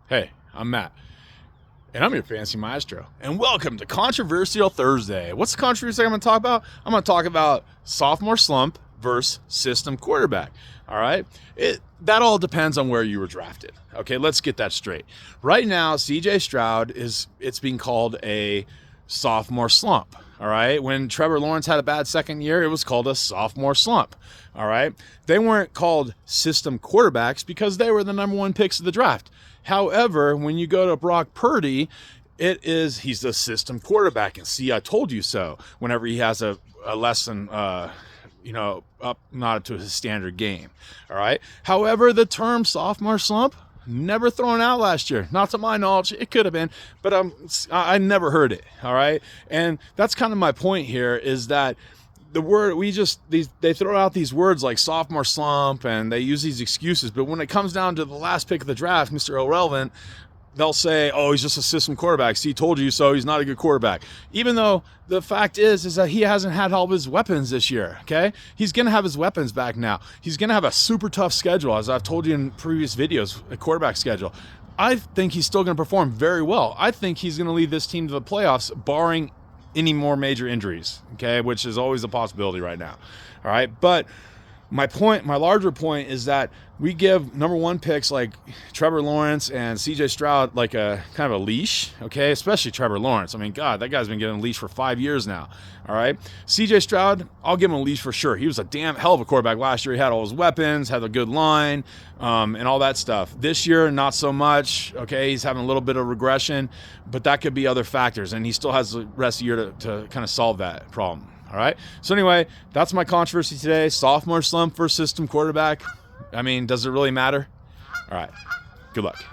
Hey, I'm Matt, and I'm your fancy maestro, and welcome to Controversial Thursday. What's the controversy I'm going to talk about? I'm going to talk about sophomore slump versus system quarterback. All right, that all depends on where you were drafted. Okay, let's get that straight. Right now, C.J. Stroud it's being called a sophomore slump. All right, when Trevor Lawrence had a bad second year, it was called a sophomore slump. All right, they weren't called system quarterbacks because they were the number one picks of the draft. However, when you go to Brock Purdy, he's the system quarterback, and see, I told you so. Whenever he has a less than up not to his standard game. All right. However, the term sophomore slump never thrown out last year, not to my knowledge. It could have been, but I never heard it. All right, and that's kind of my point here is that the word they throw out these words like sophomore slump and they use these excuses, but when it comes down to the last pick of the draft, Mr. Irrelevant, they'll say, oh, he's just a system quarterback. See, told you so. He's not a good quarterback. Even though the fact is that he hasn't had all of his weapons this year, okay? He's going to have his weapons back now. He's going to have a super tough schedule, as I've told you in previous videos, a quarterback schedule. I think he's still going to perform very well. I think he's going to lead this team to the playoffs, barring any more major injuries, okay, which is always a possibility right now. All right, but my larger point is that we give number one picks like Trevor Lawrence and C.J. Stroud like a kind of a leash, okay, especially Trevor Lawrence. I mean, God, that guy's been getting a leash for 5 years now. All right, C.J. Stroud, I'll give him a leash for sure. He was a damn hell of a quarterback last year. He had all his weapons, had a good line, and all that stuff. This year, not so much. Okay, he's having a little bit of regression, but that could be other factors, and he still has the rest of the year to kind of solve that problem. All right. So anyway, that's my controversy today. Sophomore slump versus system quarterback. I mean, does it really matter? All right. Good luck.